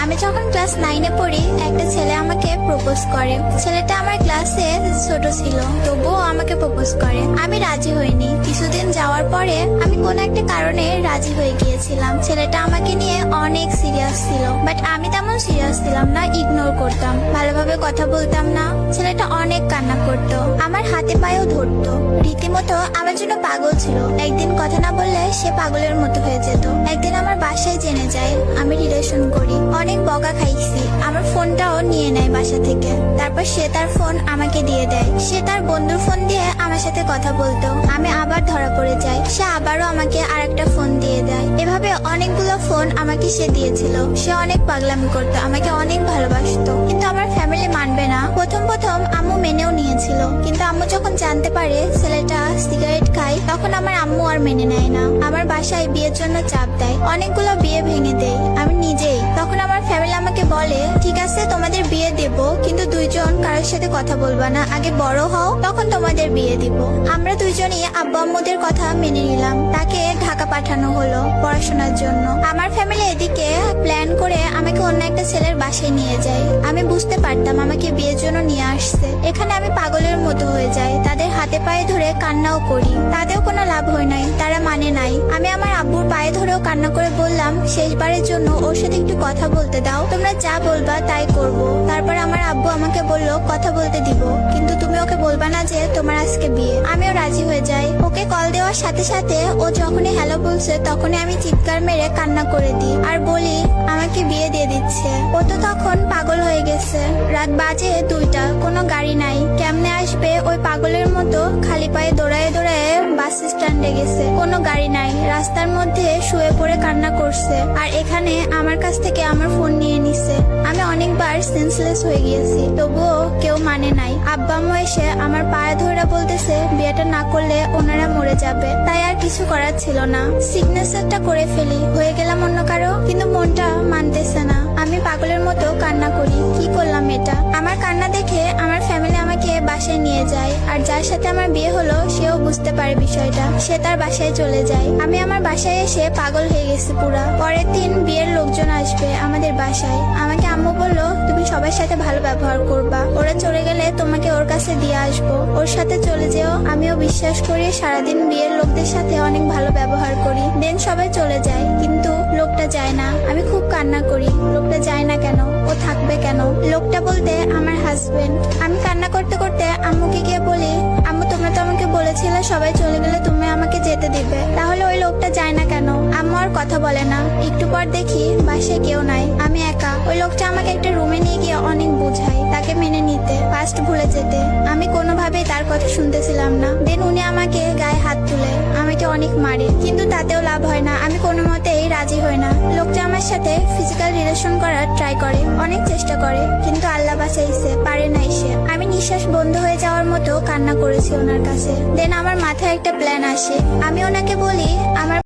আমি যখন ক্লাস 9-এ পড়ি, একটা ছেলে আমাকে প্রপোজ করে। ছেলেটা আমার ক্লাসে ছোট ছিল, তবুও আমাকে প্রপোজ করে। আমি রাজি হইনি। কিছুদিন যাওয়ার পরে আমি কোন একটা কারণে রাজি হয়ে গিয়েছিলাম। ছেলেটা আমাকে নিয়ে অনেক সিরিয়াস ছিল, বাট আমি তেমন সিরিয়াস ছিলাম না, ইগনোর করতাম, ভালোভাবে কথা বলতাম না। ছেলেটা অনেক কান্না করতো, আমার হাতে পায়েও ধরতো, রীতিমতো আমার জন্য পাগল ছিল। একদিন কথা না বললে সে পাগলের মতো হয়ে যেত। একদিন আমার বাসায় জেনে যায় আমি রিলেশন করি। অনেক বকা খাইছি, আমার ফোনটাও নিয়ে নেয় বাসা থেকে। তারপর সে তার ফোন আমাকে দিয়ে দেয়। সে তার বন্ধুর ফোন দিয়ে আমার সাথে কথা বলতো। আমি আবার ধরা পড়ে যাই, সে আবারও আমাকে আরেকটা ফোন দিয়ে দেয়। এভাবে অনেকগুলো ফোন আমাকে সে দিয়েছিল। সে অনেক পাগলামি করতো, আমাকে অনেক ভালোবাসতো, কিন্তু আমার ফ্যামিলি মানবে না। প্রথম প্রথম আম্মু মেনেও নিয়েছিল, কিন্তু আম্মু যখন জানতে পারে ছেলেটা সিগারেট খায়, তখন আমার আম্মু আর মেনে নেয় না। আমার বাসায় বিয়ের জন্য চাপ দেয়, অনেকগুলো বিয়ে ভেঙে দেয় আমি নিজেই। তখন আমার ফ্যামিলি আমাকে বলে, ঠিক আছে তোমাদের বিয়ে দেব, কিন্তু দুইজন কারোর সাথে কথা বলবা না, আগে বড় হও, তখন তোমাদের বিয়ে দিব। আমরা দুইজনই আব্বু আম্মুদের কথা মেনে নিলাম। তাকে ঢাকা পাঠানো হলো পড়াশোনার জন্য। আমার ফ্যামিলি এদিকে প্ল্যান করে আমাকে অন্য একটা ছেলের বাসায় নিয়ে যায়। আমি বুঝতে পারতাম আমাকে বিয়ের জন্য নিয়ে আসছে। এখানে আমি পাগলের মতো হয়ে যাই, তাদের হাতে পায়ে ধরে কান্নাও করি। তাতেও কোনো লাভ হয় নাই, তারা মানে নাই। আমি আমার আব্বুর পায়ে ধরেও কান্না করে বললাম, শেষবারের জন্য ওর সাথে একটু কথা বলতে দাও, তোমরা যা বলবা তাই করব। তারপর আমার আব্বু আমাকে বলল, কথা বলতে দিব, কিন্তু তুমি ওকে বলবা না যে তোমার আজকে বিয়ে। আমিও রাজি হয়ে যাই। ওকে কল দেওয়ার সাথে সাথে ও যখনই হ্যালো বলছে, তখনই আমি চিৎকার মেরে কান্না করে দিই আর বলি আমাকে বিয়ে দিয়ে দিচ্ছে। ও তো তখন পাগল হয়ে গেছে। রাত বাজে 2টা, কোনো গাড়ি নাই, কেমনে আসবে? ওই পাগলের মতো খালি পায়ে দৌড়ায় দৌড়ায় বাস স্ট্যান্ডে গেছে, কোনো গাড়ি নাই, রাস্তার মধ্যে শুয়ে পড়ে কান্না করছে। আর এখানে আমার কাছ থেকে আমার ফোন নিয়ে নিছে। আমি অনেকবার সেন্সলেস হয়ে গিয়েছি, তবুও কেউ মানে নাই। আব্বা আম্মু এসে আমার পায়ে ধরে বলতেছে বিয়েটা না করলে ওনারা মরে যাবে। তাই আর কিছু করার ছিল না, সিগনেচারটা করে ফেলি, হয়ে গেলাম অন্য কারো। কিন্তু মনটা মানতেছে না, আমি পাগলের মতো কান্না করি। কি করলাম এটা? আমার কান্না দেখে আমার ফ্যামিলি আমাকে বাসায় নিয়ে যায়। আর যার সাথে আমার বিয়ে হলো সেও বুঝতে পারে বিষয়টা, সে তার বাসায় চলে যায়। আমি আমার বাসায় এসে পাগল হয়ে গেছি পুরা। পরের দিন বিয়ের লোকজন আসবে আমাদের বাসায়। আমাকে আম্মু বললো, তুমি সবার সাথে ভালো ব্যবহার করবা, ওরা চলে গেলে তোমাকে ওর কাছে দিয়ে আসবো, ওর সাথে চলে যেও। আমিও বিশ্বাস করি, সারাদিন বিয়ের লোকদের সাথে অনেক ভালো ব্যবহার করি। দেন সবাই চলে যায়, কিন্তু লোকটা যায় না। আমি খুব কান্না করি, লোকটা যায় না কেন, ও থাকবে কেন? লোকটা বলতে আমার হাজবেন্ড। আমি কান্না করতে করতে আম্মুকে গিয়ে বলি, আম্মু তোমরা তো আমাকে বলেছিলে সবাই চলে গেলে তুমি আমাকে যেতে দিবে, তাহলে ওই লোকটা যায় না কেন? আম্মু আর কথা বলে না। একটু পর দেখি বাসায় কেউ নাই, আমি একা। ওই লোকটা আমাকে একটা রুমে নিয়ে গিয়ে অনেক বোঝায় তাকে মেনে নিতে, ফার্স্ট ভুলে যেতে। আমি কোনোভাবেই তার কথা শুনতেছিলাম না। দেন উনি আমাকে গায়ে হাত তুলে আমাকে অনেক মারে, কিন্তু তাতেও লাভ হয় না। আমি কোনো মতেই রাজি হই না। লোকটা আমার সাথে ফিজিক্যাল রিলেশন করার ট্রাই করে, অনেক চেষ্টা করে, কিন্তু আল্লাহ বাঁচাইছে, পারে নাই সে। আমি নিঃশ্বাস বন্ধ হয়ে যাওয়ার মতো কান্না করেছি ওনার কাছে। দেন আমার মাথায় একটা প্ল্যান আসে। আমি ওনাকে বলি আমার